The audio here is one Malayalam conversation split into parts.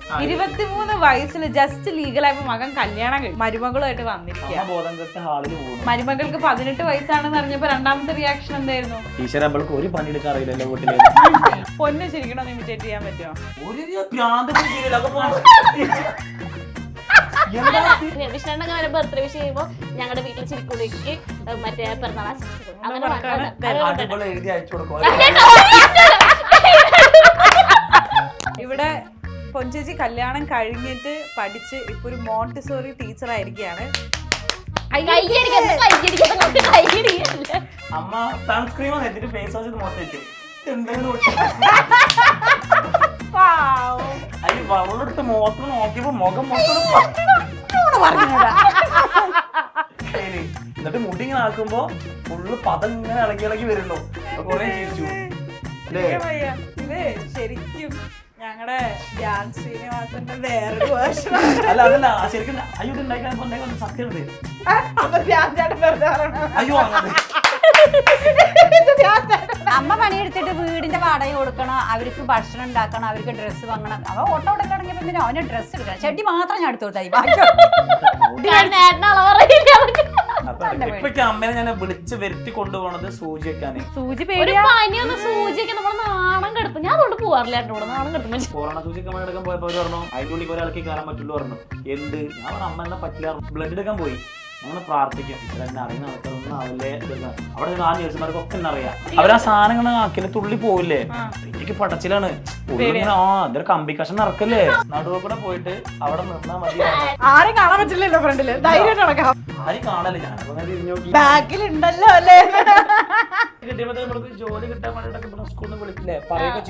23 വയസ്സിൽ ജസ്റ്റ് ലീഗലായപ്പോ മകൻ കല്യാണം കഴിഞ്ഞു, മരുമകളുമായിട്ട് വന്നിരിക്കുക. മരുമകൾക്ക് 18 വയസ്സാണെന്ന് അറിഞ്ഞപ്പോ രണ്ടാമത്തെ റിയാക്ഷൻ എന്തായിരുന്നു? ഒരു പണിയെടുക്കാൻ അറിയില്ലല്ലോ വീട്ടില്. പൊന്ന് ശരിക്കണോ ഇമിറ്റേറ്റ് ചെയ്യാൻ പറ്റുമോ? ബർത്ത്ഡേ വിഷ് ചെയ്യുമ്പോ ഞങ്ങളുടെ വീട്ടിൽ ചിരിക്കുടിക്ക് മറ്റേ പിറന്നാൾ ഇവിടെ പൊഞ്ചേച്ചി കല്യാണം കഴിഞ്ഞിട്ട് പഠിച്ച് ഇപ്പൊ ഒരു മോണ്ടിസോറി ടീച്ചർ ആയിരിക്കുകയാണ്. അമ്മ സൺസ്ക്രീം എന്നിട്ട് ഫേസ് വാഷ് മൊത്തം വെള്ളെടുത്ത് മുഖത്ത് നോക്കിയപ്പോ മുഖം മൊത്തം എന്നിട്ട് മുടി ഇങ്ങനെ ആക്കുമ്പോ ഫുള്ള് പദം ഇങ്ങനെ ഇളകി വരുന്നു. കൊറേ ചിരിച്ചു. ഇത് ശരിക്കും ഞങ്ങളുടെ ധ്യാൻ ശ്രീനിവാസന്റെ വേറൊരു വേർഷൻ. അല്ല അതല്ല ശരിക്കും അയ്യോ ഉണ്ടാക്കാൻ സത്യം അയ്യോ അമ്മ പണിയെടുത്തിട്ട് വീടിന്റെ വാടക കൊടുക്കണം, അവർക്ക് ഭക്ഷണം ഉണ്ടാക്കണം, അവർക്ക് ഡ്രസ്സ് വാങ്ങണം. അവ ഓട്ടോ തുടങ്ങിയപ്പോ പിന്നെ അവന് ഡ്രസ്സ് എടുക്കണം. ചെടി മാത്രം ഞാൻ എടുത്തു കൊടുത്തായി. ഇപ്പൊക്കെ അമ്മേനെ ഞാൻ വിളിച്ച് വരുത്തി കൊണ്ടുപോണത് സൂചി വെക്കാന്. സൂചിയൊക്കെ നമ്മൾ നാണം കെടുത്തും. ഞാൻ അതുകൊണ്ട് പോവാറില്ല നാണം കെടുത്തും. കൊറോണ സൂചിക്ക് അമ്മ എടുക്കാൻ പോയപ്പോ അവര് പറഞ്ഞു അതിന്റെ ഉള്ളിൽ ഒരാൾക്ക് കയറാൻ പറ്റുള്ളൂ പറഞ്ഞു. എന്ത് ഞാൻ അമ്മ എന്നാ പറ്റില്ല. ബ്ലഡ് എടുക്കാൻ പോയി. ഞങ്ങൾ പ്രാർത്ഥിക്കും എന്നെ അറിയുന്ന ആൾക്കാരൊന്നും ആവില്ലേ. അവിടെ ആ നേഴ്സുമാർക്കൊക്കെ എന്നെ അറിയാം. അവരാ സാധനങ്ങൾ ആക്കില്ല തുള്ളി പോവില്ലേ. എനിക്ക് പടച്ചിലാണ്. ഇതൊരു കമ്പി കഷ്ണം ഇറക്കല്ലേ. നടുവ് കൂടെ പോയിട്ട് അവിടെ നിന്നാ മതി. ആരും കാണാൻ പറ്റില്ലല്ലോ ഫ്രണ്ടില്. ധൈര്യം നടക്കാം. ആരും കാണല്ലേ. ഞാനപ്പോ തിരിഞ്ഞു നോക്കി ബാക്കിലുണ്ടല്ലോ അല്ലേ. കിട്ടിയപ്പോ നമുക്ക് ജോലി കിട്ടാൻ വേണ്ടിട്ടൊക്കെ സ്കൂളിൽ നിന്ന് വിളിക്കില്ലേ പറയുകയൊക്കെ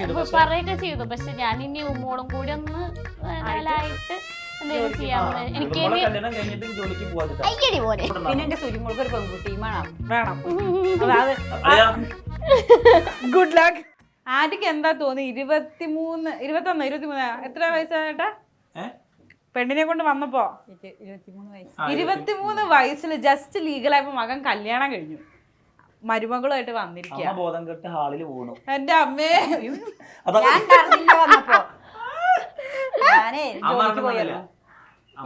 ചെയ്തു. പക്ഷെ ഞാൻ ഇനി ഉമ്മോളും കൂടി ഒന്ന് ആയിട്ട് പിന്നെ എന്റെ സുരിമോൾക്ക് ഒരു പെൺകുട്ടിയുമാണ് വേണം. Good luck. ആന്റിക്ക് എന്താ തോന്നി? 21 എത്ര വയസ്സായിട്ടാ പെണ്ണിനെ കൊണ്ട് വന്നപ്പോ? 23 വയസ്സിൽ ജസ്റ്റ് ലീഗലായപ്പോ മകൻ കല്യാണം കഴിഞ്ഞു, മരുമകളുമായിട്ട് വന്നിരിക്കുക. എന്റെ അമ്മേ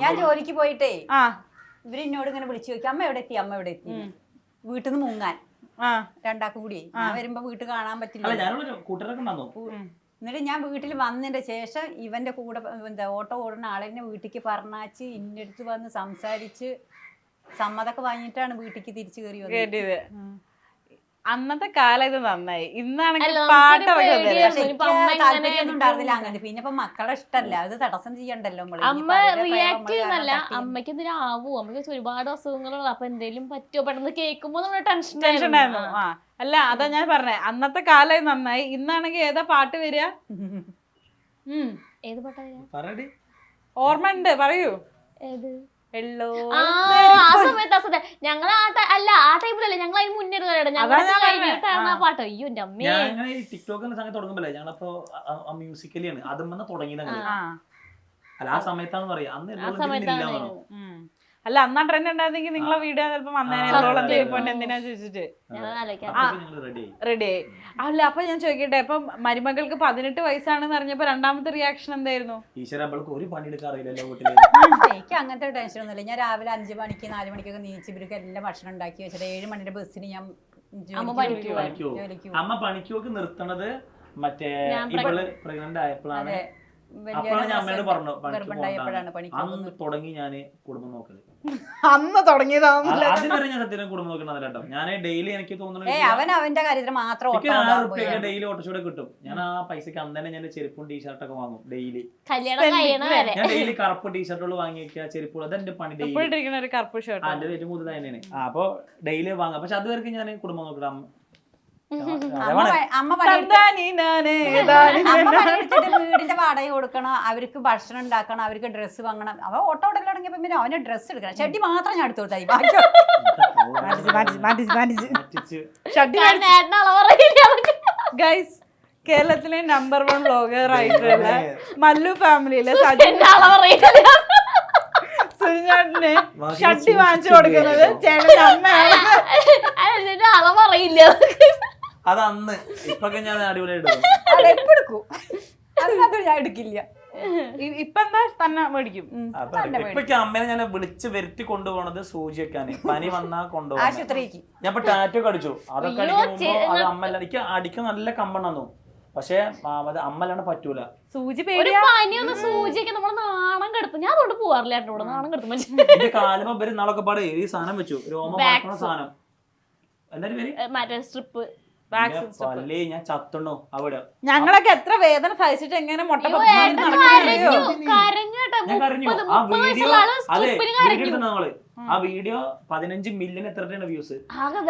ഞാൻ ജോലിക്ക് പോയിട്ടേ ഇവരെന്നോട് ഇങ്ങനെ വിളിച്ചു ചോദിക്കും അമ്മ എവിടെ എത്തി, അമ്മ എവിടെ എത്തി. വീട്ടിൽ നിന്ന് മുങ്ങാൻ രണ്ടാക്കും കൂടി. ഞാൻ വരുമ്പോ വീട്ടിൽ കാണാൻ പറ്റില്ല. എന്നിട്ട് ഞാൻ വീട്ടിൽ വന്നതിന്റെ ശേഷം ഇവന്റെ കൂടെ എന്താ ഓട്ടോ ഓടുന്ന ആളെന്നെ വീട്ടിലേക്ക് പറഞ്ഞാച്ച് ഇന്റെ അടുത്ത് വന്ന് സംസാരിച്ച് സമ്മതൊക്കെ വാങ്ങിയിട്ടാണ് വീട്ടിലേക്ക് തിരിച്ചു കയറി വന്നത്. അന്നത്തെ കാലം ഇത് നന്നായി. ഇന്നാണെങ്കിൽ പാട്ടൊക്കെ താല്പര്യമൊന്നും ഉണ്ടായിരുന്നില്ല അങ്ങനെ. പിന്നെ ഇപ്പൊ മക്കളെ ഇഷ്ടല്ല, അത് തടസ്സം ചെയ്യണ്ടല്ലോ. അമ്മ റിയാക്ട് ചെയ്യുന്നല്ല, അമ്മയ്ക്ക് എന്തിനാവൂ, അമ്മയ്ക്ക് ഒരുപാട് അസുഖങ്ങളുള്ള. അപ്പൊ എന്തേലും പറ്റുമോ പെട്ടെന്ന് കേൾക്കുമ്പോ നമ്മുടെ ടെൻഷൻ ആയിരുന്നു. അല്ല അതാ ഞാൻ പറഞ്ഞേ, അന്നത്തെ കാലം നന്നായി. ഇന്നാണെങ്കിൽ ഏതാ പാട്ട് വരിക? ഏത് പാട്ടാ വരിക? ഓർമ്മ ഉണ്ട്, പറയൂ. ഏത്? ആ സമയത്ത് ഞങ്ങൾ ആ ടൈമിലല്ലേ, ഞങ്ങൾ അതിന് മുന്നേ ആ പാട്ട്. അയ്യോ എന്റെ അമ്മേ, ടിക്ടോക്ക് സംഗതി തുടങ്ങുമ്പോഴേ ഞങ്ങളപ്പോ മ്യൂസിക്കലിയാണ് അതും തുടങ്ങിയത്. അല്ല ആ സമയത്താണ് പറയാ. അല്ല അന്നാ ട്രെൻഡ് ഉണ്ടായിരുന്നെങ്കിൽ നിങ്ങളെ വീഡിയോ ചിലപ്പോ വന്നേനെ. എന്തിനാ ചോദിച്ചിട്ട് റെഡി ആയി. അല്ല അപ്പൊ ഞാൻ ചോദിക്കട്ടെ, ഇപ്പൊ മരുമകൾക്ക് 18 വയസ്സാണെന്ന് അറിഞ്ഞപ്പോ രണ്ടാമത്തെ റിയാക്ഷൻ എന്തായിരുന്നു? ഒരു പണിയെടുക്കാൻ അറിയില്ലല്ലോ. എനിക്ക് അങ്ങനത്തെ ടെൻഷൻ ഒന്നുമില്ല. ഞാൻ രാവിലെ 5 മണിക്ക് 4 മണിക്കൊക്കെ നീച്ച് ഇവർക്ക് എല്ലാം ഭക്ഷണം ഉണ്ടാക്കി വെച്ചിട്ട് 7 മണിയുടെ ബസ്സിന് ഞാൻ അമ്മ പണിക്ക് നിർത്തണത് മറ്റേ ഇവള് പ്രഗ്നന്റ് ആയപ്പോഴാണ്. അപ്പോഴാണ് ഞാൻ അമ്മയോട് പറഞ്ഞു അന്ന് തുടങ്ങി ഞാന് കുടുംബം നോക്കല്. അന്ന് തുടങ്ങിയതാണല്ലോ. അതുവരെ ഞാൻ സത്യം കുടുംബം നോക്കണതല്ല കേട്ടോ. ഞാൻ ഡെയിലി എനിക്ക് തോന്നുന്നത് അവന്റെ കാര്യത്തിൽ മാത്രം ഡെയിലി ഓട്ടോഷൂടെ കിട്ടും. ഞാൻ ആ പൈസക്ക് അന്ന് തന്നെ ഞാൻ ചെരുപ്പും ടീഷർട്ടൊക്കെ വാങ്ങും ഡെയിലി. ഞാൻ ഡെയിലി കറുപ്പ് ടീഷർട്ടുകൾ വാങ്ങി വെക്കുക, ചെരുപ്പുകൾ. അതെന്റെ പണി. ഡെയിലി കറുപ്പ് ഷർട്ട് അതിന്റെ ഏറ്റവും കൂടുതൽ തന്നെയാണ്. അപ്പൊ ഡെയിലി വാങ്ങാം. പക്ഷെ അതുവരെ ഞാൻ കുടുംബം നോക്കണം. അമ്മ വീടിന്റെ വാടക കൊടുക്കണം, അവർക്ക് ഭക്ഷണം ഉണ്ടാക്കണം, അവർക്ക് ഡ്രസ്സ് വാങ്ങണം. അവ ഓട്ടോ തുടങ്ങിയപ്പോ പിന്നെ അവന് ഡ്രസ്സ് എടുക്കണം. ചെടി മാത്രം ഞാൻ എടുത്തു കൊടുത്തായി. ഗൈസ്, കേരളത്തിലെ നമ്പർ 1 വ്ലോഗർ ആയിട്ടുള്ള മല്ലു ഫാമിലിയിലെ സുനിഞ്ഞാട്ടിന് ഷട്ടി വാങ്ങിച്ചു കൊടുക്കുന്നത് ചേട്ടന്റെ അമ്മയാണ്. അളവറിയില്ല. അതന്ന് ഇപ്പൊക്കെ ഞാൻ അടിപൊളിയായിട്ട് എടുക്കും. ഞാൻ എടുക്കില്ല. ഇപ്പൊ എന്താ തന്നെ മേടിക്കും. ഇപ്പൊക്ക് അമ്മേനെ ഞാൻ വിളിച്ച് വരുത്തി കൊണ്ടുപോകണത് സൂചി വെക്കാന്. പനി വന്നാ കൊണ്ടുപോകും. ആശുപത്രിക്ക് ഞാൻ ഇപ്പൊ ടാറ്റോ കടിച്ചു. അതൊക്കെ അടിക്കുമ്പോ അത് അമ്മല്ല, എനിക്ക് അടിക്കാൻ നല്ല കമ്പണ്ണു. പക്ഷെ അമ്മല്ലാണ്ട് പറ്റൂല. സൂചി ഒരു പനിയൊന്ന് സൂചിയൊക്കെ നമ്മള് നാണം കെടുത്തും. ഞാൻ അതുകൊണ്ട് പോവാറില്ല ഇവിടെ, നാണം കെടുത്തും. എന്റെ കാലുമ്പോ പേര് നാളൊക്കെ പാടെ ഈ സാധനം വെച്ചു, രോമ പറക്കണ സാധനം. എന്തായാലും പേര് മറ്റേ സ്ട്രിപ്പ് പല്ലേ ഞാൻ ചത്തുണ്ടോ അവിടെ. ഞങ്ങളൊക്കെ എത്ര വേദന സഹിച്ചിട്ട് എങ്ങനെ മുട്ട ഞാൻ കരഞ്ഞു. ആ വീഡിയോ അതെ വീഡിയോ നമ്മള് ആ വീഡിയോ 15 മില്യൺ എത്രയാണ് വ്യൂസ്.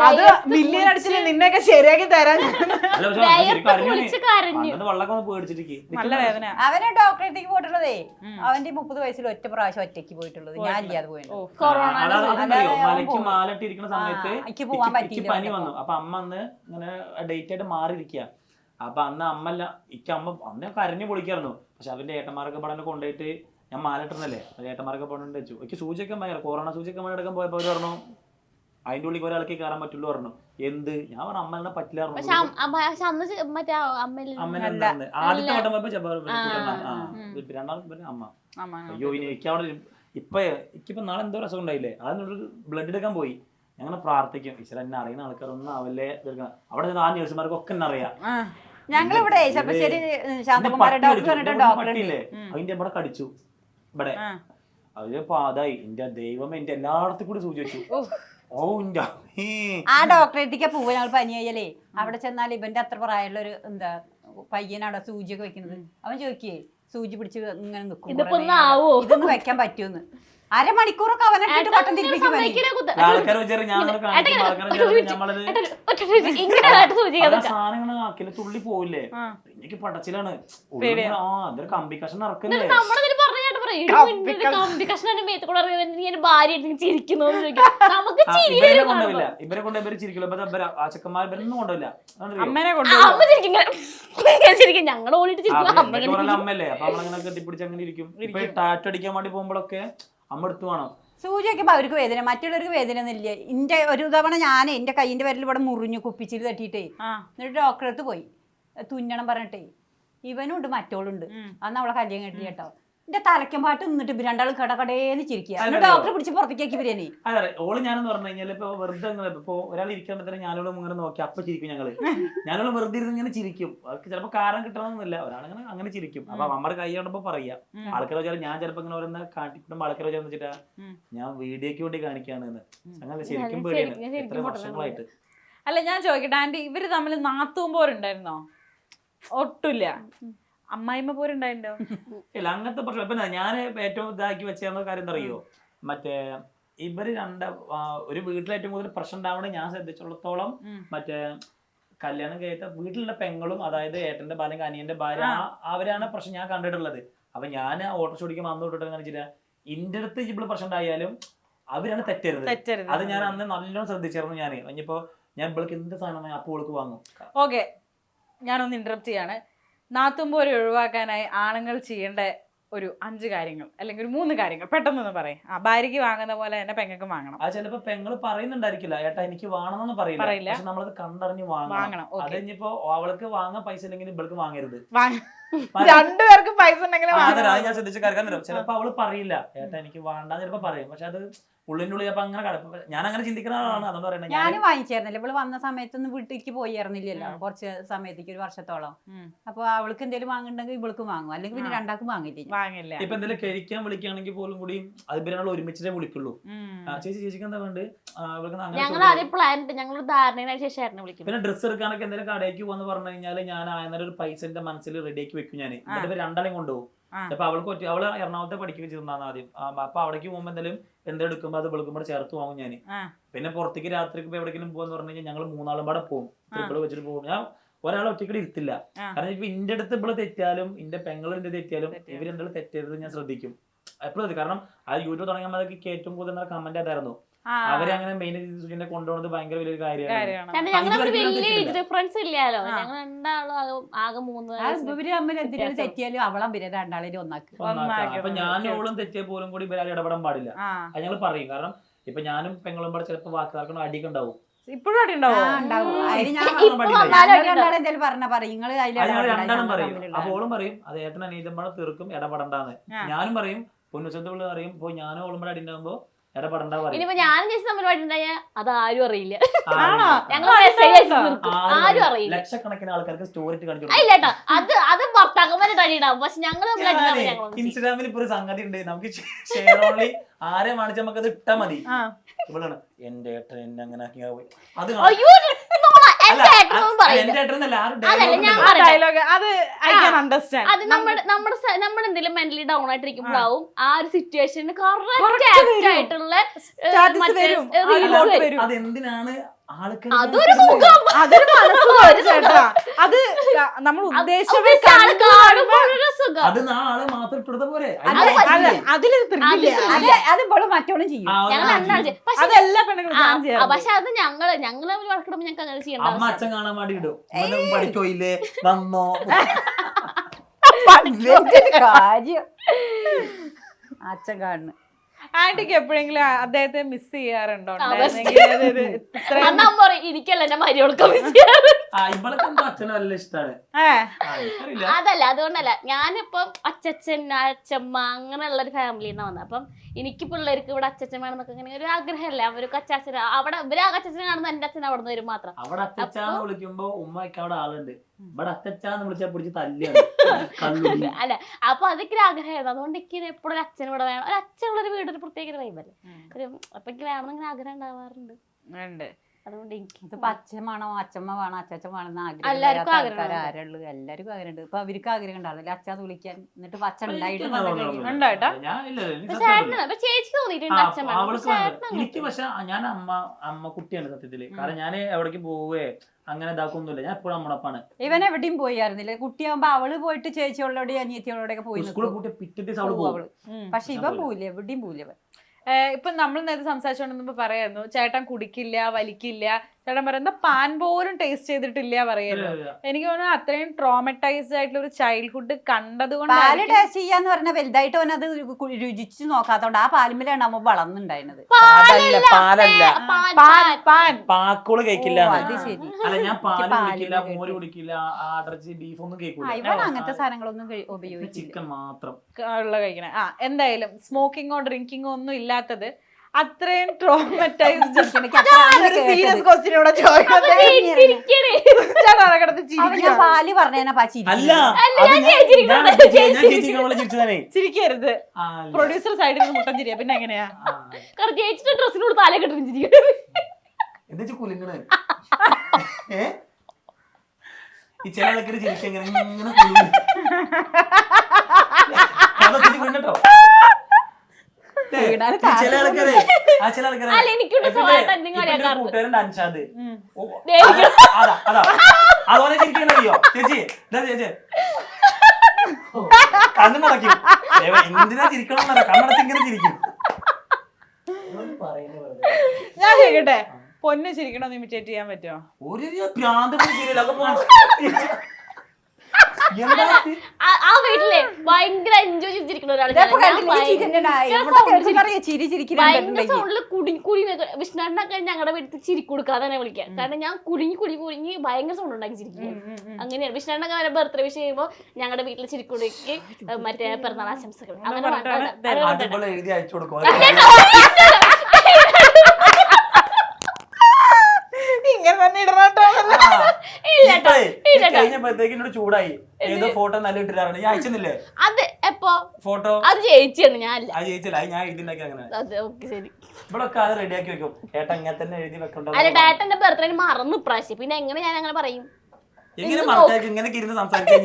അത് മില്യൺ അടിച്ചില്ല നിന്നെയൊക്കെ ശരിയാക്കി തരാൻ. വെള്ളമൊക്കെ ഒന്ന് പേടിച്ചിട്ട് നല്ല വേദന. അവനെ ഡോക്ടറേക്ക് പോയിട്ടുള്ളതേ അവന്റെ 30 വയസ്സിൽ ഒറ്റ പ്രാവശ്യം ഒറ്റയ്ക്ക് പോയിട്ടുള്ളത്. ഞാൻ ഇല്ലാതെ പോയത് മലയ്ക്ക് മാലട്ടിരിക്കുന്ന സമയത്ത് എനിക്ക് പനി വന്നു. അപ്പൊ അമ്മ അന്ന് ഇങ്ങനെ ഡേറ്റ് ആയിട്ട് മാറിയിരിക്കുക. അപ്പൊ അന്ന് അമ്മല്ല അമ്മ അന്ന് കരഞ്ഞു പൊളിക്കായിരുന്നു. പക്ഷെ അവന്റെ ഏട്ടന്മാരൊക്കെ പടനെ കൊണ്ടുപോയിട്ട് ഞാൻ മാലിട്ടല്ലേ ഏട്ടന്മാരൊക്കെ പോകണമെന്ന് വെച്ചു. എനിക്ക് സൂചിയൊക്കെ ഭയങ്കര കൊറോണ സൂചിയൊക്കെ എടുക്കാൻ പോയപ്പോ അവര് പറഞ്ഞു അതിന്റെ ഉള്ളിൽ ഒരാൾക്ക് കയറാൻ പറ്റുള്ളൂ പറഞ്ഞു. എന്ത് ഞാൻ പറഞ്ഞു അമ്മനെ പറ്റില്ല. ആദ്യത്തെ വട്ടം പോയപ്പോ രണ്ടാമത്തെ അമ്മ. അയ്യോ ഇനി എനിക്ക് അവിടെ എനിക്കിപ്പോ നാളെ എന്തോ രസം ഉണ്ടായില്ലേ, അതിനൊരു ബ്ലഡ് എടുക്കാൻ പോയി. ഞങ്ങനെ പ്രാർത്ഥിക്കും ഈശ്വരൻ എന്നെ അറിയുന്ന ആൾക്കാരൊന്നും ആവല്ലേ. അവിടെ ആ നഴ്സുമാർക്കൊക്കെ എന്നെ അറിയാം. ഞങ്ങളിവിടെ പട്ടിയില്ലേ അതിന്റെ ഇവിടെ കടിച്ചു ഇവിടെ. അത് പാതായി. എന്റെ ദൈവം എന്റെ എല്ലായിടത്തും കൂടി സൂചി വെച്ചു. ആ ഡോക്ടറേറ്റിക്ക് പോവുക ഞങ്ങൾ പനിയായാലേ. അവിടെ ചെന്നാൽ ഇവന്റെ അത്ര പ്രായമുള്ള ഒരു എന്താ പയ്യനവിടെ സൂചിയൊക്കെ വെക്കുന്നത്. അവൻ ചോദിക്കേ സൂചി പിടിച്ച് ഇങ്ങനെ നിൽക്കും ഇതൊന്നും വെക്കാൻ പറ്റുമെന്ന്. അരമണിക്കൂറൊക്കെ അവനെ കൊട്ടം തിരിപ്പിക്കും. തുള്ളി പോവില്ലേ എനിക്ക് പടച്ചിലാണ്. അതൊരു കമ്പി കഷ്ണം ഇറക്കുന്നേ. ഇവരെ കൊണ്ട് ഇവര് ചിരിക്കില്ല. ആച്ചക്കന്മാർ ഇവരൊന്നും കൊണ്ടുപോയില്ല. ഞങ്ങൾ ഓടിയിട്ട് അമ്മല്ലേ അപ്പൊ നമ്മളങ്ങനെ കെട്ടിപ്പിടിച്ച് അങ്ങനെ ഇരിക്കും. ഇപ്പൊ ടാറ്റോ അടിക്കാൻ വേണ്ടി പോകുമ്പോഴൊക്കെ അമ്മ എടുത്തു വേണം. സൂചി വയ്ക്കുമ്പോൾ അവർക്ക് വേദന, മറ്റുള്ളവർക്ക് വേദന ഒന്നുമില്ല. എന്റെ ഒരു തവണ ഞാൻ എന്റെ കൈയിന്റെ പേരിൽ ഇവിടെ മുറിഞ്ഞു കുപ്പിച്ചിട്ട് തട്ടിയിട്ടേ. എന്നിട്ട് ഡോക്ടറെ അടുത്ത് പോയി തുന്നണം പറഞ്ഞിട്ടേ. ഇവനുണ്ട് മറ്റോളുണ്ട്. അന്ന് അവളെ കല്യാണം കേട്ടില്ല കേട്ടോ. എന്റെ തലയ്ക്കും പാട്ട് നിന്നിട്ട് രണ്ടാളും കടകടേന്ന് ചിരിക്കുക. ഡോക്ടറെ പിടിച്ച് പുറത്തേക്കാക്കി വരാനേ. അതെ ഓള് ഞാനെന്ന് പറഞ്ഞു കഴിഞ്ഞാൽ ഇപ്പൊ വെറുതെ ഇപ്പൊ ഒരാൾ ഇരിക്കുമ്പോ തന്നെ ഞാനോട് ഇങ്ങനെ നോക്കി അപ്പൊ ചിരിക്കും. ഞാനോട് വെറുതെ ഇരുന്ന് ഇങ്ങനെ ചിരിക്കും. അവർക്ക് ചിലപ്പോ കാരണം കിട്ടണമെന്നില്ല, ഒരാളിങ്ങനെ അങ്ങനെ ചിരിക്കും. അപ്പൊ നമ്മുടെ കൈ കാണുമ്പോ പറയാ ആൾക്കാർ വെച്ചാൽ ഞാൻ ചിലപ്പോ ഇങ്ങനെ ഓരോന്ന് കാട്ടിക്കുമ്പോ ആൾക്കാർ വെച്ചാൽ വെച്ചിട്ടാ ഞാൻ വീഡിയോക്ക് വേണ്ടി കാണിക്കാണ്. അങ്ങനെ ശരിക്കും പേടിയാണ് എത്ര വർഷങ്ങളായിട്ട്. അല്ല ഞാൻ ചോദിക്കട്ടെ ആന്റി, ഇവര് തമ്മിൽ നാത്തൂമ്പോരുണ്ടായിരുന്നോ? ഒട്ടുമില്ല. അമ്മായിമ്മ പോരുണ്ടായിട്ടോ? ഇല്ല അങ്ങനത്തെ പ്രശ്നം. ഇപ്പൊ ഞാൻ ഏറ്റവും ഇതാക്കി വെച്ച കാര്യം എന്താ അറിയോ, മറ്റേ ഇവര് ഒരു വീട്ടിൽ ഏറ്റവും കൂടുതൽ പ്രശ്നം ഉണ്ടാവണത് ഞാൻ ശ്രദ്ധിച്ചിടത്തോളം മറ്റേ കല്യാണം കഴിച്ച വീട്ടിലുള്ള പെങ്ങളും, അതായത് ഏട്ടന്റെ ഭാര്യ അനിയന്റെ ഭാര്യ, അവരാണ് പ്രശ്നം ഞാൻ കണ്ടിട്ടുള്ളത്. അപ്പൊ ഞാൻ ഓട്ടോ ഓടിക്കുമ്പോൾ അന്ന് തൊട്ടിട്ട് കാണിച്ചില്ല ഇന്റെ അടുത്ത് ഇവിടെ പ്രശ്നം ഉണ്ടായാലും അവരാണ് തെറ്റരുത്. അത് ഞാൻ അന്ന് നല്ലോണം ശ്രദ്ധിച്ചിരുന്നു. ഞാൻ ഇനിയിപ്പോ ഞാൻ ഇവൾക്ക് എന്ത് സാധനം അപ്പൊ അവൾക്ക് വാങ്ങും. ഓക്കെ, ഞാനൊന്ന് ഇന്ററപ്റ്റ് ചെയ്യാണ്. നാത്തുമ്പോര് ഒഴിവാക്കാനായി ആണുങ്ങൾ ചെയ്യേണ്ട ഒരു 5 കാര്യങ്ങൾ അല്ലെങ്കിൽ ഒരു 3 കാര്യങ്ങൾ പെട്ടെന്നൊന്ന് പറയും. ഭാര്യക്ക് വാങ്ങുന്ന പോലെ തന്നെ പെങ്ങൾക്ക് വാങ്ങണം. അത് ചിലപ്പോ പെങ്ങൾ പറയുന്നുണ്ടായിരിക്കില്ല ഏട്ടാ എനിക്ക് വാങ്ങണമെന്ന് പറയില്ല. പക്ഷെ നമ്മളത് കണ്ടറിഞ്ഞ് വാങ്ങണം. അത് കഴിഞ്ഞപ്പോ അവൾക്ക് വാങ്ങാൻ പൈസ ഇല്ലെങ്കിൽ ഇവൾക്ക് വാങ്ങരുത്. രണ്ടുപേർക്ക് പൈസ ഉണ്ടെങ്കിൽ ഞാൻ ശ്രദ്ധിച്ച കാര്യം. ചിലപ്പോ അവള് പറയില്ല ഏട്ടാ എനിക്ക് വേണ്ടാന്ന് ചിലപ്പോ പറയും. പക്ഷെ അത് ഉള്ളിന്റെ ഉള്ളിൽ അപ്പൊ അങ്ങനെ ഞാൻ അങ്ങനെ ചിന്തിക്കുന്ന ആളാണ്. അതുകൊണ്ട് പറയുന്നത് ഞാനും വാങ്ങിച്ചായിരുന്നില്ല. ഇവള് വന്ന സമയത്തൊന്നും വീട്ടിലേക്ക് പോയിരുന്നില്ലല്ലോ കുറച്ച് സമയത്തേക്ക്, 1 വർഷത്തോളം. അപ്പൊ അവൾക്ക് എന്തെങ്കിലും വാങ്ങുന്നുണ്ടെങ്കിൽ ഇവൾക്ക് വാങ്ങും, അല്ലെങ്കിൽ പിന്നെ രണ്ടാൾക്കും വാങ്ങില്ല. ഇപ്പൊ എന്തെങ്കിലും കഴിക്കാൻ വിളിക്കുകയാണെങ്കിൽ പോലും കൂടി അത് ഇവരാൾ ഒരുമിച്ചേ വിളിക്കുള്ളൂ. ചേച്ചിക്ക് എന്താ വേണ്ട പിന്നെ ഡ്രസ്സ് എടുക്കാനൊക്കെ എന്തെങ്കിലും കടയ്ക്ക് പോന്ന് പറഞ്ഞു കഴിഞ്ഞാല് ഞാൻ ആയിരുന്ന ഒരു പൈസ എന്റെ മനസ്സിൽ റെഡിയാക്കി വെക്കും. ഞാൻ എന്നിട്ട് രണ്ടാളെയും കൊണ്ടുപോകും. അപ്പൊ അവള് എറണാകുളത്തെ പഠിക്കുക ചെയ്തിരുന്നാണ് ആദ്യം. അപ്പൊ അവിടേക്ക് പോകുമ്പോ എന്തെങ്കിലും എടുക്കുമ്പോ അത് വെളുക്കുമ്പോൾ ചേർത്ത് വാങ്ങും ഞാൻ. പിന്നെ പുറത്തേക്ക് രാത്രിക്ക് ഇപ്പൊ എവിടെയെങ്കിലും പോകാന്ന് പറഞ്ഞു കഴിഞ്ഞാൽ ഞങ്ങൾ 3 ആളും പാടെ പോകും. ട്രിപ്പിൾ വെച്ചിട്ട് പോകും. ഞാൻ ഒരാളെ ഒറ്റയ്ക്ക് ഇരുത്തില്ല. കാരണം ഇപ്പൊ ഇന്റെ അടുത്ത് ഇവിടെ തെറ്റിയാലും ഇന്റെ പെങ്ങളുടെ തെറ്റിയാലും ഇവരെന്തെങ്കിലും തെറ്റരുത് ഞാൻ ശ്രദ്ധിക്കും എപ്പോഴും. കാരണം ആ യൂട്യൂബ് തുടങ്ങുമ്പോഴേക്ക് ഏറ്റവും കൂടുതൽ കമന്റ് അതായിരുന്നു. അവരെ അങ്ങനെ മെയിൻ സൂചിനെ കൊണ്ടുപോകുന്നത് ഭയങ്കര വലിയൊരു കാര്യമാണ്. തെറ്റിയാലും അവളും രണ്ടാളേലും ഒന്നാക്കി. അപ്പൊ ഞാനോളും തെറ്റിയ പോലും കൂടി ഇവരാരും ഇടപെടാൻ പാടില്ല. അത് ഞങ്ങൾ പറയും. കാരണം ഇപ്പൊ ഞാനും പെങ്ങളും പാടെ ചിലപ്പോൾ വാക്കുകാർക്കും അടിയൊക്കെ ഉണ്ടാവും. ഇപ്പോഴും അടി ഉണ്ടാവോ? ഉണ്ടാവും. അതിന് ഞാൻ ഇപ്പൊ വന്നാലും അടി രണ്ടാളും എന്തേലും പറയും നിങ്ങള് ഞങ്ങൾ രണ്ടാളും പറയും. അപ്പൊ ഓളും പറയും അത് ഏട്ടൻ അനീതമ്മടെ തീർക്കും ഇടപെടണ്ടാന്ന്. ഞാനും പറയും പൊന്നുച്ചത്തുള്ള പറയും ഇപ്പൊ ഞാനും ഓളും അടി ഉണ്ടാകുമ്പോ ഇടപെടണ്ട പറയും. ഇനിയിപ്പോ ഞാനും ചേച്ചി തമ്മിൽ പാട്ടുണ്ടായ അത് ആരും അറിയില്ല. ആണോ? ഞങ്ങൾ മെസ്സേജ് അയച്ചു തീർക്കും. ആരും അറിയില്ല. ലക്ഷക്കണക്കിന് ആൾക്കാർക്ക് സ്റ്റോറി കാണിച്ചു. ഇല്ല കേട്ടോ, അത് ഭർത്താക്കന്മാരുടെ അടിയിടാവും. പക്ഷെ ഞങ്ങൾ തമ്മിൽ അടിയിടാവും. ഞങ്ങൾ ഇൻസ്റ്റാഗ്രാമിൽ ഇപ്പൊ ഒരു സംഗതി ഉണ്ട്, നമുക്ക് ഷെയർ ഓൺലി ആരെ കാണിച്ചാൽ നമുക്ക് അത് ഇട്ടാ മതി. ഇവളാണ് എന്റെ ഏട്ടൻ എന്നെ അങ്ങനെ ആക്കി പോയി. അത് അയ്യോ എന്റെ ഏട്ടനൊന്നും പറയില്ല. എന്റെ ഏട്ടനല്ല അതല്ല ഞാൻ ഡയലോഗ് അത് ഐ ക്യാൻ അണ്ടർസ്റ്റാൻഡ്. അത് നമ്മുടെ എന്തെങ്കിലും മെന്റലി ഡൗൺ ആയിട്ടിരിക്കുമ്പോഴാവും ആ ഒരു സിറ്റുവേഷന് കറക്റ്റ് ആയിട്ടുള്ള അതെന്തിനാണ് ആൾക്കാർ അതൊരു സുഖം. അത് നമ്മൾ ഉദ്ദേശിച്ച സുഖം. അത് നാളെ മാത്രം ഇട്ടെടുത്ത പോരെ. അതിലൊരു ത്രില്ലില്ല. അതിപ്പോഴും മറ്റോളും ചെയ്യും. അതെല്ലാ പെണ്ണുങ്ങളും ചെയ്യാം. പക്ഷെ അത് ഞങ്ങള് തമ്മിൽ വഴക്കിടുമ്പോ ഞങ്ങൾക്ക് അങ്ങനെ ചെയ്യണ്ട. അമ്മ അച്ഛൻ കാണാൻ വേണ്ടി ഇടും. പഠിക്കോയില്ലേ വന്നോ കാര്യം അച്ഛൻ കാണുന്നു. ആന്റിക്ക് എപ്പോഴെങ്കിലും അദ്ദേഹത്തെ മിസ് ചെയ്യാറുണ്ടോ? ഇരിക്കല്ല എന്റെ മരിയോൾക്ക് മിസ് ചെയ്യാറ്. ഇവളൊക്കെ എന്തോ അച്ഛനെ നല്ല ഇഷ്ടമാണ്. അതല്ല, അതുകൊണ്ടല്ല. ഞാനിപ്പം അച്ഛൻ അച്ഛമ്മ അങ്ങനെയുള്ള ഒരു ഫാമിലിന്ന് വന്നത്. അപ്പം എനിക്ക് പിള്ളേർക്ക് ഇവിടെ അച്ഛൻ വേണമെന്നൊക്കെ ഇങ്ങനെ ഒരു ആഗ്രഹമല്ലേ. അവർക്ക് അച്ഛൻ അവിടെ ഇവര് അച്ഛനെ കാണുന്ന എന്റെ അച്ഛൻ അവിടെ നിന്ന് വരും മാത്രം. അവിടെ അച്ഛാന്ന് വിളിക്കുമ്പോ ഉമ്മയ്ക്ക് അവിടെ ആളുണ്ട്. ഇവിടെ അച്ഛാന്ന് വിളിച്ചാൽ പിടിച്ച് തല്ലിയാണ്. അല്ല, അപ്പൊ അതൊക്കെ ഒരു ആഗ്രഹമായിരുന്നു. അതുകൊണ്ട് എനിക്ക് എപ്പോഴും ഒരു അച്ഛനും ഇവിടെ വേണം. ഒരു അച്ഛനുള്ള ഒരു വീട് ഒരു പ്രത്യേക വൈബല്ലേ. അപ്പൊ എനിക്ക് വേണമെന്നിങ്ങനെ ആഗ്രഹം ഉണ്ടാവാറുണ്ട്. അതുകൊണ്ട് എനിക്ക് അച്ഛൻ വേണോ അച്ഛമ്മ വേണോ അച്ഛൻ വേണമെന്ന് ആഗ്രഹം എല്ലാവർക്കും ആൾക്കാർ ആരുള്ളൂ. എല്ലാവർക്കും ആഗ്രഹമുണ്ട്. ഇപ്പൊ അവർക്ക് ആഗ്രഹം ഉണ്ടാവില്ല അച്ഛാന്ന് വിളിക്കാൻ. എന്നിട്ട് അച്ഛൻ ഉണ്ടായിട്ട് ചേച്ചിക്ക് തോന്നിയിട്ടുണ്ട് അച്ഛൻ വേണം. എനിക്ക് പക്ഷെ ഞാൻ അമ്മ കുട്ടിയാണ് സത്യത്തില്. കാരണം ഞാൻ എവിടേക്ക് പോവേ അങ്ങനെ ഇതാക്കൊന്നുമില്ല. ഞാൻ എപ്പോഴും അമ്മടപ്പാണ്. ഇവൻ എവിടെയും പോയിരുന്നില്ല. കുട്ടിയാകുമ്പോ അവള് പോയിട്ട് ചേച്ചിയോളോടെ അനിയത്തിയോടെ പോയി പിറ്റേ അവള് പോകും. പക്ഷെ ഇവ പോവില്ല, എവിടെയും പോവില്ല ഇവൻ. ഇപ്പൊ നമ്മൾ നേരത്തെ സംസാരിച്ചോണ്ടിരുന്നപ്പോ പറയായിരുന്നു ചേട്ടൻ കുടിക്കില്ല വലിക്കില്ല. ചേട്ടൻ പറയുന്ന പാൻ പോലും ടേസ്റ്റ് ചെയ്തിട്ടില്ല പറയുന്നു. എനിക്ക് തോന്നുന്നു അത്രയും ട്രോമറ്റൈസ്ഡ് ആയിട്ടുള്ള ഒരു ചൈൽഡ്ഹുഡ് കണ്ടതുകൊണ്ട് പാല് ടേസ്റ്റ് ചെയ്യാന്ന് പറഞ്ഞാൽ വലുതായിട്ട് അവൻ അത് രുചിച്ച് നോക്കാത്തോണ്ട് ആ പാലുമിലാണ് അവൻ വളർന്നുണ്ടായിരുന്നത്. പാക്കോള് കഴിക്കില്ല. അത് ശരി. അല്ല ഞാൻ പാല് കുടിക്കില്ല, മോര് കുടിക്കില്ല, ഇറച്ചി ബീഫ് ഒന്നും കഴിക്കില്ല. ഇവൻ അങ്ങനത്തെ സാധനങ്ങളൊന്നും ഉപയോഗിക്കും. ചിക്കൻ മാത്രം ഉള്ള കഴിക്കണേ. എന്തായാലും സ്മോക്കിങ്ങോ ഡ്രിങ്കിങ്ങോ ഒന്നും ഇല്ലാത്തത് അത്രയും ട്രോമറ്റൈസ്ഡ് സീരിയസ് ക്വസ്റ്റ്യൻ ഇവിടെ പാല് പറഞ്ഞാ ചിരിക്കരുത്. പ്രൊഡ്യൂസർ സൈഡിൽ നിന്ന് മുട്ടൻ ചിരിയാ പിന്നെ എങ്ങനെയാ? ചേച്ചിയുടെ ഡ്രസ്സിനോട് താല കെട്ടിരിക്കും. എന്താ കുലുങ്ങണേ? ഈ ചില ആൾക്കാര് ചിരിക്കാൻ ഇങ്ങനെ കേട്ടോ. ചില ആൾക്കാരെ കൂട്ടുകാരുണ്ട് അൻഷാദ്. അതുപോലെ ചിരിക്കണോ ചേച്ചി? ചേച്ചി കണ്ണു നടക്കും. എന്തിനാ ചിരിക്കണം എന്നല്ല, കണ്ണടച്ച് ഇങ്ങനെ ചിരിക്കും. ഞാൻ കേട്ടെ പൊന്നു ചിരിക്കണോന്ന് ഇമിറ്റേറ്റ് ചെയ്യാൻ പറ്റുമോ? ഒരു ഭ്രാന്ത് ആ വീട്ടിലെ ഭയങ്കര എൻജോയ് ചെയ്തിരിക്കുന്ന ഒരാള് വിഷ്ണുവിനൊക്കെ ഞങ്ങളുടെ വീട്ടിൽ ചിരി കൊടുക്കാതെ തന്നെ വിളിക്കാം. കാരണം ഞാൻ കുടുങ്ങി ഭയങ്കര സൗണ്ട് ഉണ്ടാക്കി ചിരിക്കും. അങ്ങനെയാണ് വിഷ്ണുവിനൊക്കെ വരെ ബർത്ത്ഡേ വിഷ് ചെയ്യുമ്പോ ഞങ്ങളുടെ വീട്ടിൽ ചിരിക്കുടിക്ക് മറ്റേ പിറന്നാൾ ആശംസകൾ അങ്ങനെ എഴുതി അയച്ചു കൊടുക്കും. കഴിഞ്ഞപ്പോഴത്തേക്ക് എന്നോട് ചൂടായി. ഏതോ ഫോട്ടോ നല്ല ഇട്ടിട്ടാണ് ഞാൻ അയച്ചെന്നില്ലേ? അത് എപ്പോ ഫോട്ടോ? അത് ചേച്ചിയാണ്, ഞാൻ ചേച്ചില്ല, ഞാൻ എഴുതിണ്ടാക്കി. അങ്ങനെ ഇവിടെ ഒക്കെ അത് റെഡിയാക്കി വെക്കും. ഏട്ടൻ ഇങ്ങനെ തന്നെ എഴുതി വെക്കണ്ടോ? അല്ല, ഏട്ടന്റെ ബർത്ത്ഡേ മറന്നു ഇപ്രാവശ്യം. പിന്നെ എങ്ങനെ ഞാൻ അങ്ങനെ പറയും? എങ്ങനെ മറക്കാക്കി ഇങ്ങനെയൊക്കെ ഇരുന്ന് സംസാരിച്ചു.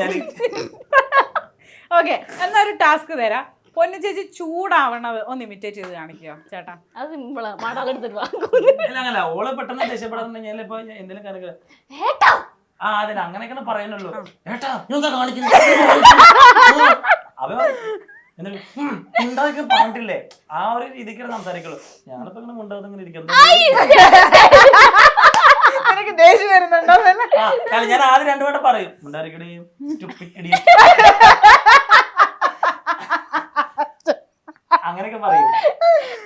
ഓക്കെ, എന്നാ ഒരു ടാസ്ക് തരാം. പൊന്നു ചേച്ചി ചൂടാവണത് ഒന്ന് ഇമിറ്റേറ്റ് ചെയ്ത് കാണിക്കോ ചേട്ടാ? അത് സിമ്പിളാ. മടാലെടുത്തിട്ട് അങ്ങനല്ല, ഓള് പെട്ടെന്ന് ദേഷ്യപ്പെടാന്നുണ്ടെങ്കിൽ ഇപ്പൊ എന്തെങ്കിലും കാര്യങ്ങൾ അതിന് അങ്ങനെയൊക്കെ പറയുന്നുള്ളൂ. ഏട്ടാ എന്താ കാണിക്കുന്നത്? ഉണ്ടാക്കി പറഞ്ഞിട്ടില്ലേ? ആ ഒരു രീതിക്ക് സംസാരിക്കുള്ളൂ. ഞാനിപ്പോ ഇങ്ങനെ ഉണ്ടാകുന്ന ഇങ്ങനെ ഇരിക്കുന്നത്. ദേഷ്യം വരുന്നുണ്ടോ? ഞാൻ ആദ്യം രണ്ടുപേടെ പറയും ഉണ്ടായിരിക്കണേ അങ്ങനെയൊക്കെ പറയും.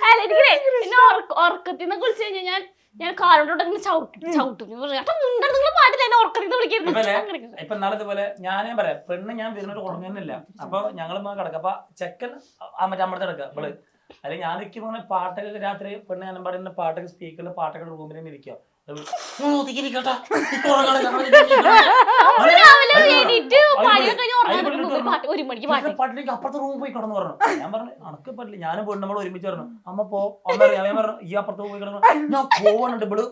അല്ല, എനിക്ക് പിന്നെ ഉറക്കത്തിനെ കുറിച്ച് കഴിഞ്ഞാൽ ഞാൻ ഞാൻ കാലോട്ടോട്ടെങ്കിലും ചവിട്ടും നിങ്ങൾ പാട്ടില്ല എന്നെ ഉറക്കറിന്ന് വിളിക്കുന്നത്. ഇപ്പൊ നാളെ ഇതുപോലെ ഞാനേ പറയാം, പെണ്ണ് ഞാൻ വരുന്നൊരു ഉറങ്ങുന്നില്ല. അപ്പൊ ഞങ്ങൾ കിടക്കുക, അപ്പൊ ചെക്കൻ മറ്റേ അമ്മത്തെ കിടക്കുക ഇവള്. അല്ലെങ്കിൽ ഞാൻ നിൽക്കുമ്പോ പാട്ടൊക്കെ രാത്രി പെണ്ണ് ഞാൻ പാടുന്ന പാട്ടൊക്കെ സ്പീക്കറിൽ പാട്ടൊക്കെ റൂമിൽ തന്നെ ഇരിക്കുക. പാട്ടിലേക്ക് അപ്പുറത്തെ റൂമിൽ പോയി കിടന്നു പറഞ്ഞു. ഞാൻ പറഞ്ഞു അനക്ക് പറ്റില്ല, ഞാനും പോയി നമ്മൾ ഒരുമിച്ച് പറഞ്ഞു. അമ്മ പോ, അമ്മ അറിയാം. ഞാൻ പറഞ്ഞു ഈ അപ്പുറത്ത് പോയി കിടന്നു. ഞാൻ പോവാനുണ്ട്, ഇവള്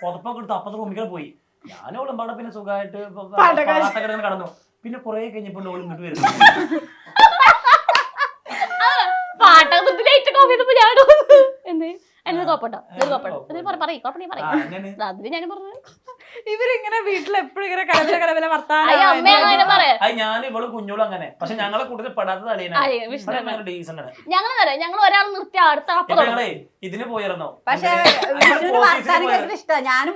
പുതപ്പൊക്കെ എടുത്ത് അപ്പുറത്തെ റൂമിൽ പോയി. ഞാനും അവളും പാടെ പിന്നെ സുഖമായിട്ട് പാട്ടൊക്കെ കടന്നു. പിന്നെ കുറെ കഴിഞ്ഞപ്പോൾ ഓൾ ഇങ്ങോട്ട് വരുന്നു. ഇവരിങ്ങനെ വീട്ടിൽ എപ്പോഴും ഇങ്ങനെ കലവല ഞാൻ ഇവള് കുഞ്ഞോളും അങ്ങനെ. പക്ഷെ ഞങ്ങളെ കൂടുതൽ പെടാത്തത് അളിയനാണ്. ഞങ്ങൾ ഒരാൾ നിർത്തി അടുത്ത ഞങ്ങളെ ഇതിന് പോയിരുന്നോ. പക്ഷെ ഞാനും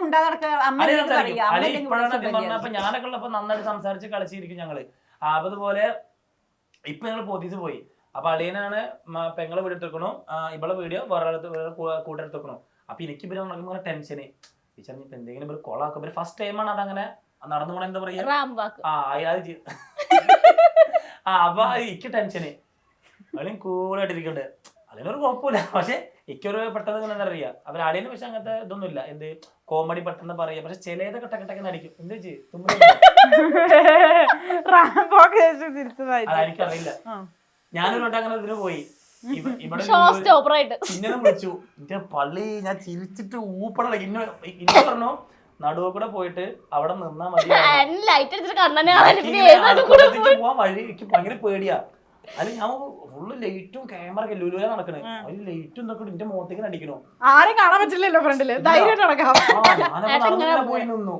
അപ്പൊ ഞാനൊക്കെ ഉള്ളപ്പോ നന്നായിട്ട് സംസാരിച്ച് കളിച്ചിരിക്കും ഞങ്ങള്. അതുപോലെ ഇപ്പൊ ഞങ്ങള് പോത്തീസ് പോയി. അപ്പൊ അളിയനാണ് പെങ്ങളെ വീട് എടുത്തേക്കണു, ഇവളെ വീഡിയോ വേറെ കൂടെ എടുത്തേക്കണു. അപ്പൊ എനിക്ക് ഇവര് നടക്കുമ്പോ ടെൻഷന്. ടീച്ചർ ഇപ്പൊ എന്തെങ്കിലും ഇവര് കൊളാക്കും. ഇവര് ഫസ്റ്റ് ടൈമാണ് അതങ്ങനെ നടന്നു പോണ, എന്താ പറയാ അപ്പൊ എനിക്ക് ടെൻഷന്. അളിയൻ കൂളായിട്ടിരിക്കണ്ട്, അതിനൊരു കുഴപ്പമില്ല. പക്ഷെ എനിക്കൊരു പെട്ടെന്ന് എന്താ പറയാ അവർ അളിയന്. പക്ഷെ അങ്ങനത്തെ ഇതൊന്നും ഇല്ല, എന്ത് കോമഡി പെട്ടെന്ന് പറയാ. പക്ഷെ ചിലതൊക്കെ ടക്കട്ടൊക്കെ അടിക്കും. എന്താ എനിക്കറിയില്ല. ഞാനൊരു വട്ടം അങ്ങനെ ഇതിന് പോയി. ഇവിടെ ഇന്നെ വിളിച്ചു, എന്റെ പള്ളി ഞാൻ ചിരിച്ചിട്ട് ഊപ്പട. ഇന്ന പറഞ്ഞു നടുവ് കൂടെ പോയിട്ട് അവിടെ നിന്നാ മതി, പോവാൻ വഴി എനിക്ക് ഭയങ്കര പേടിയാ. അതിൽ ഞാൻ ഫുള്ള് ലൈറ്റും ക്യാമറ ഒക്കെ ലുലുല നടക്കണേ. അതിൽ ലൈറ്റും ഇതൊക്കെ എന്റെ മുഖത്തേക്ക് അടിക്കണോ, ആരും കാണാൻ പറ്റില്ലല്ലോ ഫ്രണ്ടില്. ഞാനപ്പോ പോയി നിന്നു.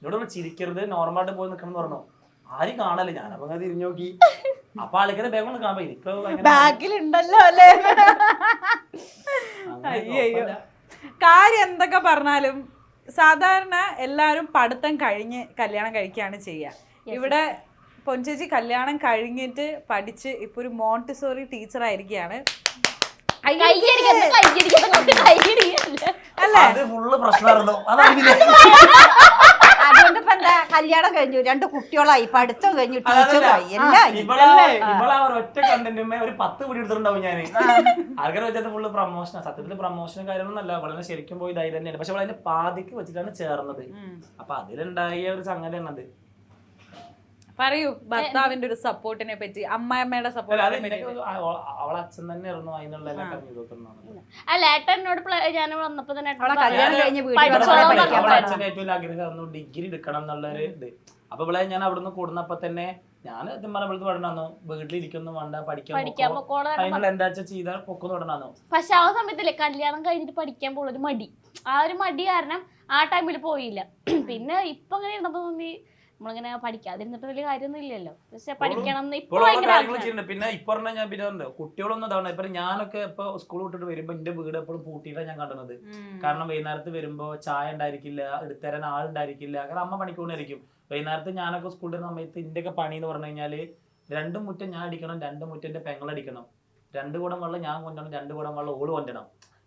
എന്നോട് ചിരിക്കരുത്, നോർമലായിട്ട് പോയി നിക്കണം എന്ന് പറഞ്ഞു. ആരും കാണല്ലേ. ഞാനപ്പോ അങ്ങനെ തിരിഞ്ഞു നോക്കി. അപ്പൊ ആൾക്കാരെ ബാഗ് ഒന്ന് കാണാൻ എനിക്ക് ബാഗിലുണ്ടല്ലോ അല്ലേ. അയ്യോ, കാര്യം എന്തൊക്കെ പറഞ്ഞാലും സാധാരണ എല്ലാരും പഠിത്തം കഴിഞ്ഞ് കല്യാണം കഴിക്കുകയാണ് ചെയ്യുക. ഇവിടെ പൊൻചേച്ചി കല്യാണം കഴിഞ്ഞിട്ട് പഠിച്ച് ഇപ്പൊ ഒരു മോണ്ടിസോറി ടീച്ചർ ആയിരിക്കുകയാണ്. അതുകൊണ്ട് ഇപ്പൊ എന്താ, കല്യാണം കഴിഞ്ഞു, 2 കുട്ടികളായി, പഠിത്തം കഴിഞ്ഞു, ടീച്ചറായി, എല്ലാം ഒറ്റ കണ്ടന്റുമേ ഒരു 10 വീഡിയോ എടുത്തിട്ടുണ്ടാവും ഞാൻ. ആൾക്കാരെ വെച്ചത് ഫുള്ള് പ്രൊമോഷൻ. സത്യത്തില് പ്രൊമോഷനും കാര്യമൊന്നുമല്ല, വളരെ ശരിക്കും പോയി ഇതായി തന്നെയാണ്. പക്ഷെ അതിന്റെ പാതിക്ക് വെച്ചിട്ടാണ് ചേർന്നത്. അപ്പൊ അതിലുണ്ടായ ഒരു സംഗതി എന്നത്. പറയൂ ഭർത്താവിന്റെ ഒരു സപ്പോർട്ടിനെ പറ്റി, അമ്മയമ്മയുടെ സപ്പോർട്ട്. അവളെ അച്ഛൻ തന്നെ ആയിരുന്നു അതിനുള്ള അല്ല. ഏട്ടനോട് ഞാൻ വന്നപ്പോ തന്നെ അച്ഛൻ്റെ ഏറ്റവും ആഗ്രഹം ഡിഗ്രി എടുക്കണം എന്നുള്ളൊരു ഇത്. അപ്പൊ ഇവിടെ ഞാൻ അവിടുന്ന് കൂടുന്നപ്പോ തന്നെ ഞാൻ സത്യം പറഞ്ഞ ഇവിടുന്ന് പഠനമായിരുന്നു. വീട്ടിലിരിക്കുന്നു വേണ്ട, പഠിക്കാൻ അതിനുള്ള എന്താ ചെയ്താൽ പൊക്കൊന്ന് പഠനമായിരുന്നു. പക്ഷെ ആ സമയത്തല്ലേ കല്യാണം കഴിഞ്ഞിട്ട് പഠിക്കാൻ പോളൊരു മടി. ആ ഒരു മടി കാരണം ആ ടൈമിൽ പോയില്ല. പിന്നെ ഇപ്പൊ അങ്ങനെ ഇരുന്നപ്പോ തോന്നി നമ്മളിങ്ങനെ പഠിക്കാതിരുന്നിട്ട് വലിയ കാര്യമൊന്നും ഇല്ലല്ലോ. പക്ഷെ പഠിക്കണം പിന്നെ ഇപ്പൊ പറഞ്ഞാൽ ഞാൻ പിന്നെ കുട്ടികളൊന്നും ഇതാണ്. ഇപ്പൊ ഞാനൊക്കെ ഇപ്പൊ സ്കൂൾ വിട്ടിട്ട് വരുമ്പോ എന്റെ വീട് എപ്പോഴും പൂട്ടിയിട്ടാണ് ഞാൻ കണ്ടത്. കാരണം വൈകുന്നേരത്ത് വരുമ്പോ ചായ ഉണ്ടായിരിക്കില്ല, എടുത്തരാൻ ആളുണ്ടായിരിക്കില്ല. കാരണം അമ്മ പണിക്കൊണ്ടായിരിക്കും. വൈകുന്നേരത്ത് ഞാനൊക്കെ സ്കൂളിൽ വരുന്ന സമയത്ത് ഇന്റെയൊക്കെ പണി എന്ന് പറഞ്ഞു കഴിഞ്ഞാല് 2 മുറ്റം ഞാൻ അടിക്കണം, 2 മുറ്റം എന്റെ പെങ്ങളടിക്കണം, 2 കുടം വെള്ളം ഞാൻ കൊണ്ടണം, 2 കുടം വെള്ളം ഓള് കൊണ്ടണം.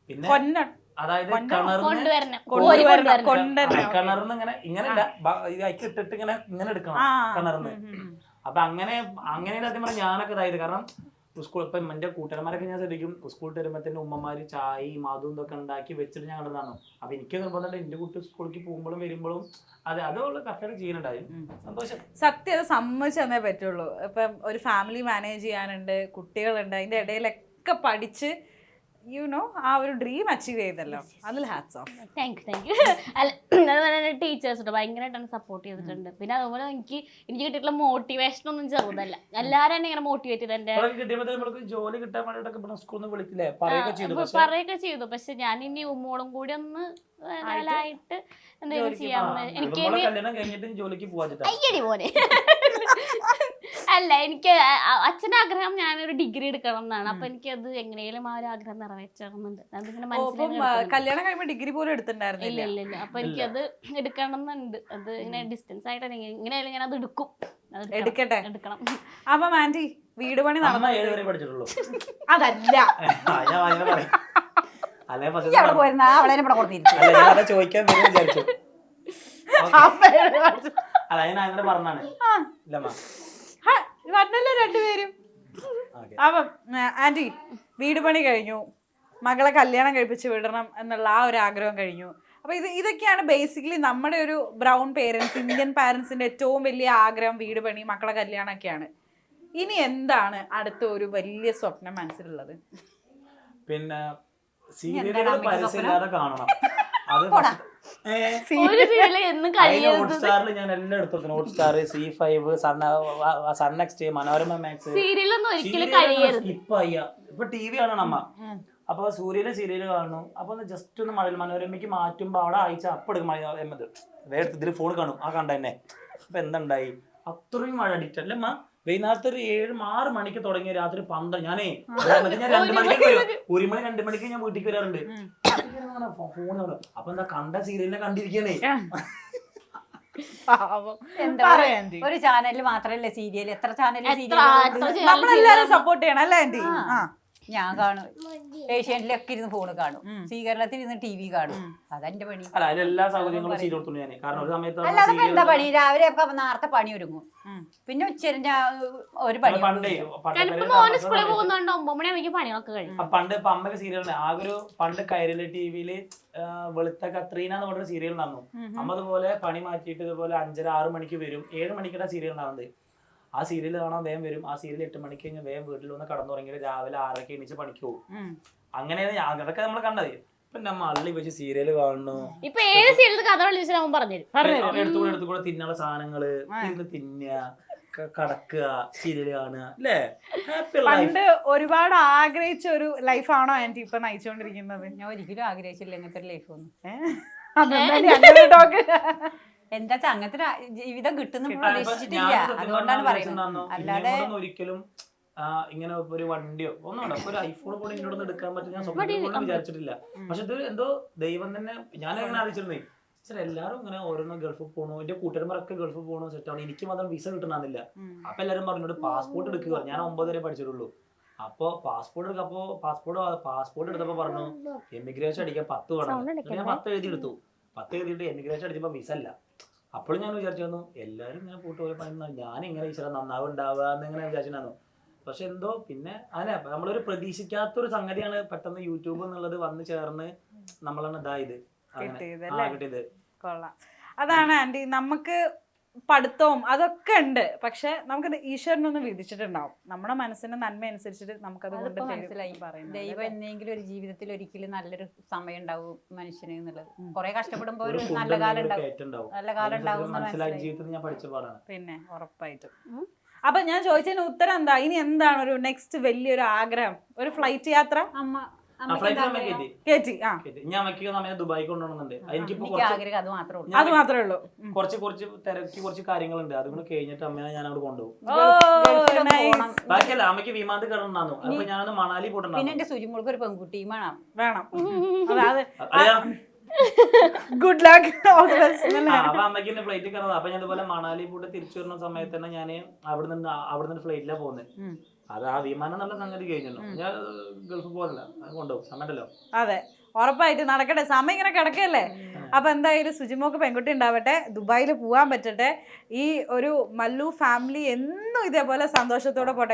പിന്നെ അതായത് കിണറിന്ന് ഇങ്ങനെയല്ല അയക്ക് ഇട്ടിട്ട് ഇങ്ങനെ എടുക്കണം കിണറിന്ന്. അപ്പൊ അങ്ങനെ സത്യം പറഞ്ഞാൽ ഞാനൊക്കെ ഇതായത്. കാരണം സ്കൂൾ ഇപ്പൊ എന്റെ കൂട്ടുകാരന്മാരൊക്കെ ഞാൻ ശ്രദ്ധിക്കും, സ്കൂളിൽ വരുമ്പോ ഉമ്മമാര് ചായയും അതും ഇതൊക്കെ ഉണ്ടാക്കി വെച്ചിട്ട് ഞാൻ കണ്ടതാണ്. അപ്പൊ എനിക്ക് നിർബന്ധം എന്റെ കുട്ടി സ്കൂളിലേക്ക് പോകുമ്പോഴും വരുമ്പോഴും അതുള്ള കറക്റ്റായിട്ട് ചെയ്യുന്നുണ്ടായി. സന്തോഷം. സത്യം അത് സമ്മതിച്ചു തന്നേ പറ്റുള്ളൂ. ഇപ്പം ഒരു ഫാമിലി മാനേജ് ചെയ്യാനുണ്ട്, കുട്ടികളുണ്ട്, അതിന്റെ ഇടയിലൊക്കെ പഠിച്ച് ആ ഒരു ഡ്രീം അച്ചീവ് ചെയ്തല്ലോ. അതിൽ ഹാറ്റ്സ് ഓഫ്. Thank you. അല്ല ടീച്ചേഴ്സ് ഭയങ്കരമായിട്ടാണ് സപ്പോർട്ട് ചെയ്തിട്ടുണ്ട്. പിന്നെ അതുപോലെ എനിക്ക് കിട്ടിയിട്ടുള്ള മോട്ടിവേഷൻ ഒന്നും ചെറുതല്ല. എല്ലാരും തന്നെ ഇങ്ങനെ മോട്ടിവേറ്റ് ചെയ്ത് എന്റെ പറയൊക്കെ ചെയ്തു. പക്ഷെ ഞാൻ ഇനി ഉമ്മോളും കൂടി ഒന്ന് ആയിട്ട് എന്തെങ്കിലും ചെയ്യാമെന്ന് എനിക്ക് അയ്യടി പോലെ അല്ല. എനിക്ക് അച്ഛൻ്റെ ആഗ്രഹം ഞാനൊരു ഡിഗ്രി എടുക്കണം എന്നാണ്. അപ്പൊ എനിക്ക് അത് എങ്ങനെയും ആ ഒരു ആഗ്രഹം നിറവേറ്റണമെന്നുണ്ട്. അതിങ്ങനെ മനസ്സിലായി. കല്യാണം കഴിയുമ്പോൾ ഡിഗ്രി പോലും എടുത്തിട്ടുണ്ടായിരുന്നില്ല. ഇല്ല. അപ്പൊ എനിക്കത് എടുക്കണം എന്നുണ്ട്. അത് ഇങ്ങനെ ഡിസ്റ്റൻസ് ആയിട്ട് എങ്ങനെയായാലും ഞാൻ അത് എടുക്കണം. അപ്പൊ ആന്റി വീട് പണി നടന്നു. പഠിച്ചിട്ടുള്ളൂ അതല്ല അല്ലെ ഈ ഫസ്റ്റ് അവിടെ പോയിരുന്ന അവളെ ഇവിടെ കൊടുത്തിരിക്കും. അല്ല ഞാൻ ചോദിക്കാൻ വരും വിചാരിച്ചു. അമ്മയോട് കാണിച്ചു. അല്ല ഞാൻ അങ്ങനെ പറഞ്ഞാണ് ഇല്ലമ്മ. വന്നല്ലോ രണ്ടുപേരും. ഓക്കെ അപ്പം ആന്റി വീട് പണി കഴിഞ്ഞു, മകളെ കല്യാണം കഴിപ്പിച്ച് വിടണം എന്നുള്ള ആ ഒരു ആഗ്രഹം കഴിഞ്ഞു. അപ്പൊ ഇതൊക്കെയാണ് ബേസിക്കലി നമ്മുടെ ഒരു ബ്രൗൺ പേരൻസ്, ഇന്ത്യൻ പാരൻസിന്റെ ഏറ്റവും വലിയ ആഗ്രഹം, വീട് പണി, മക്കളെ കല്യാണം ഒക്കെയാണ്. ഇനി എന്താണ് അടുത്ത ഒരു വലിയ സ്വപ്നം മനസ്സിലുള്ളത്? പിന്നെ സീരിയലുകൾ പരസ്യമില്ലാതെ കാണണം. അത് ഒരു സീരിയൽ എന്നും കഴിയും. ഹോട്ട്സ്റ്റാറിൽ ഞാൻ എല്ലാം എടുത്തു. Hotstar, C5, Sun NXT, Manorama Max. സീരിയലൊന്നും ഒരിക്കലും കഴിയരുത്. സ്കിപ്പ് ചെയ്യാ. ഇപ്പൊ TV കാണണം അമ്മ. അപ്പൊ സൂര്യയിലെ സീരിയൽ കാണുന്നു. അപ്പൊ ജസ്റ്റ് ഒന്ന് മഴ മനോരമയ്ക്ക് മാറ്റുമ്പോ അവിടെ അയച്ച അപ്പെടുക്കും മഴ എന്നത് വേറെ ഇതിൽ ഫോൺ കാണും. ആ കണ്ട തന്നെ. അപ്പൊ എന്തുണ്ടായി, അത്രയും മഴ അഡിക്റ്റ് അല്ലേ അമ്മ. വൈകുന്നേരത്തെ ഒരു 7-6 മണിക്ക് തുടങ്ങിയ രാത്രി 12 ഞാൻ 2 മണിക്ക് വരും. 1 മണി 2 മണിക്ക് ഞാൻ വീട്ടിൽ വരാറുണ്ട്. ഫോൺ കാണും. അപ്പൊ എന്താ കണ്ട സീരിയലിനെ കണ്ടിരിക്കണേ. ഒരു ചാനലിൽ മാത്രല്ലേ സീരിയൽ, എത്ര ചാനലിൽ നമ്മളെല്ലാരും സപ്പോർട്ട് ചെയ്യണം അല്ലേ ആന്റി? ഞാൻ കാണും. ഏഷ്യാനെറ്റിലൊക്കെ ഇരുന്ന് ഫോണ് കാണും, സ്വീകരണത്തിൽ ഇരുന്ന് TV കാണും. അതെന്റെ പണി. അല്ല അതിലെല്ലാ സൗകര്യങ്ങളും ചെയ്ത് കൊടുത്തു ഞാൻ. കാരണം ഒരു സമയത്ത് അല്ലാതെ എന്താ പണി, രാവിലെ ഒക്കെ നേരത്തെ പണി ഒരുങ്ങും, പിന്നെ ഉച്ചരിഞ്ഞ ഒരു പണി. മോന് സ്കൂളിൽ പോകുന്നുണ്ട് 9 മണിയാകുമ്പോൾ പണികളൊക്കെ കഴിയും. പണ്ട് ഇപ്പൊ അമ്മക്ക് സീരിയൽ ആകെ ഒരു പണ്ട് കൈരളി TVയില് വെളുത്ത കത്രീന എന്ന് പറഞ്ഞ സീരിയൽ ഉണ്ടായിരുന്നു. അമ്മ അതുപോലെ പണി മാറ്റിയിട്ട് ഇതുപോലെ 5-6 മണിക്ക് വരും. 7 മണിക്കുള്ള സീരിയൽ ഉണ്ടാവുന്നത്. ആ സീരിയൽ കാണാൻ വേഗം വരും. ആ സീരിയൽ 8 മണിക്ക് കഴിഞ്ഞാൽ വേഗം വീട്ടിൽ വന്ന് കടന്നുറങ്ങിയിട്ട് രാവിലെ 6:00 എണീച്ച് പണിക്ക് പോകും. അങ്ങനെയാണ് അതൊക്കെ നമ്മൾ കണ്ടത്. ഇപ്പൊ നമ്മ അള്ളി വെച്ച് സീരിയല് കാണുന്നു. ഇപ്പൊ ഏത് സീരിയൽ കഥ പറഞ്ഞു എടുത്തുകൂടെ തിന്നുള്ള സാധനങ്ങള് തിന്നുക, കടക്കുക, സീരിയല് കാണുക അല്ലേ. പണ്ട് ഒരുപാട് ആഗ്രഹിച്ച ഒരു ലൈഫാണോ ആന്റി ഇപ്പൊ നയിച്ചോണ്ടിരിക്കുന്നത്? ഞാൻ ഒരിക്കലും ആഗ്രഹിച്ചില്ല ഇങ്ങനത്തെ ലൈഫ് ഒന്നും. എന്താ വെച്ചാ അങ്ങനത്തെ ജീവിതം കിട്ടുന്ന പ്രതീക്ഷിച്ചിട്ടില്ല, അതുകൊണ്ടാണ് പറയുന്നത്. അല്ലാതെ ഒരിക്കലും ഇങ്ങനെ ഒരു വണ്ടിയോ ഒന്നും ഒരു ഐഫോൺ കൂടെ ഇങ്ങോട്ടൊന്നും എടുക്കാൻ പറ്റും ഞാൻ സ്വപ്നം വിചാരിച്ചിട്ടില്ല. പക്ഷെ ഇത് എന്തോ ദൈവം തന്നെ. ഞാൻ എങ്ങനെ ആലോചിച്ചിരുന്നേ, എല്ലാരും ഇങ്ങനെ ഓരോന്നും ഗൾഫിൽ പോകണു, എന്റെ കൂട്ടുകാരന്മാരൊക്കെ ഗൾഫിൽ പോകണു, സെറ്റ് ആണ്. എനിക്ക് മാത്രം വിസ കിട്ടണമെന്നില്ല. അപ്പൊ എല്ലാരും പറഞ്ഞോട് പാസ്പോർട്ട് എടുക്കുക. ഞാൻ 9 വരെ പഠിച്ചിട്ടുള്ളൂ. അപ്പൊ പാസ്പോർട്ട് എടുക്കപ്പോ പാസ്പോർട്ട് എടുത്തപ്പോ പറഞ്ഞു എമിഗ്രേഷൻ അടിക്കാൻ 10 വേണം. ഞാൻ 10 എഴുതി എടുത്തു. 10 എഴുതിയിട്ട് എമിഗ്രേഷൻ അടിച്ചപ്പോ വിസ അല്ല. അപ്പോഴും ഞാൻ വിചാരിച്ചു എല്ലാരും ഇങ്ങനെ കൂട്ടുപോലെ പറയുന്ന ഞാൻ ഇങ്ങനെ ഈശ്വര നന്നാവുണ്ടാവുക എന്നിങ്ങനെ വിചാരിച്ചിരുന്നു. പക്ഷെ എന്തോ പിന്നെ അങ്ങനെ നമ്മളൊരു പ്രതീക്ഷിക്കാത്തൊരു സംഗതിയാണ് പെട്ടെന്ന് യൂട്യൂബ് എന്നുള്ളത് വന്ന് ചേർന്ന് നമ്മളാണ് ഇതായത് കിട്ടിയത്. കൊള്ളാം. അതാണ് ആന്റി, നമുക്ക് പഠിത്തവും അതൊക്കെ ഉണ്ട്, പക്ഷെ നമുക്കത് ഈശ്വരനൊന്ന് വിധിച്ചിട്ടുണ്ടാവും. നമ്മുടെ മനസ്സിന്റെ നന്മ അനുസരിച്ചിട്ട് നമുക്കത് മനസ്സിലായി. ദൈവം എന്തെങ്കിലും ഒരു ജീവിതത്തിൽ ഒരിക്കലും നല്ലൊരു സമയം ഉണ്ടാവും മനുഷ്യന് എന്നുള്ളത്. കുറെ കഷ്ടപ്പെടുമ്പോ ഒരു നല്ല കാലം ഉണ്ടാവും, നല്ല കാലം ഉണ്ടാവും. പിന്നെ ഉറപ്പായിട്ടും. അപ്പൊ ഞാൻ ചോദിച്ചതിന് ഉത്തരം എന്താ? ഇനി എന്താണ് ഒരു നെക്സ്റ്റ് വലിയൊരു ആഗ്രഹം? ഒരു ഫ്ലൈറ്റ് യാത്ര? ഞാൻ ദുബായി കൊണ്ടുപോകുന്നുണ്ട്. അത് മാത്രമേ ഉള്ളൂ. കുറച്ച് കാര്യങ്ങളുണ്ട്. അതുകൊണ്ട് കഴിഞ്ഞിട്ട് അമ്മേനെ ഞാൻ അവിടെ കൊണ്ടുപോകും. ബാക്കിയല്ല അമ്മയ്ക്ക് വിമാനത്തിൽ കയറണമെന്നു. അപ്പൊ ഞാനൊന്ന് മണാലി പോയിട്ടുണ്ടാവും. പിന്നെ എന്റെ സുജിമോൾക്ക് ഒരു പെൺകുട്ടി വേണം. Good luck. അപ്പൊ അമ്മയ്ക്ക് ഫ്ലൈറ്റ് കയറുന്നത്. അപ്പൊ ഞാൻ ഇതുപോലെ മണാലി പോയിട്ട് തിരിച്ചു വരുന്ന സമയത്ത് തന്നെ ഞാൻ അവിടുന്ന് ഫ്ലൈറ്റിലാണ് പോകുന്നത്. അത് ആ വിമാനം നല്ല സംഗതി കഴിഞ്ഞല്ലോ. ഞാൻ ഗൾഫിൽ പോകണില്ല, കൊണ്ടുപോകും. സമയത്തല്ലോ. അതെ, ഉറപ്പായിട്ട് നടക്കട്ടെ. സമയം ഇങ്ങനെ കിടക്കല്ലേ. അപ്പൊ എന്തായാലും സുജിമോക്ക് പെൺകുട്ടി ഉണ്ടാവട്ടെ, ദുബായിൽ പോവാൻ പറ്റട്ടെ. ഈ ഒരു മല്ലു ഫാമിലി എന്നും ഇതേപോലെ സന്തോഷത്തോടെ പോട്ടെ.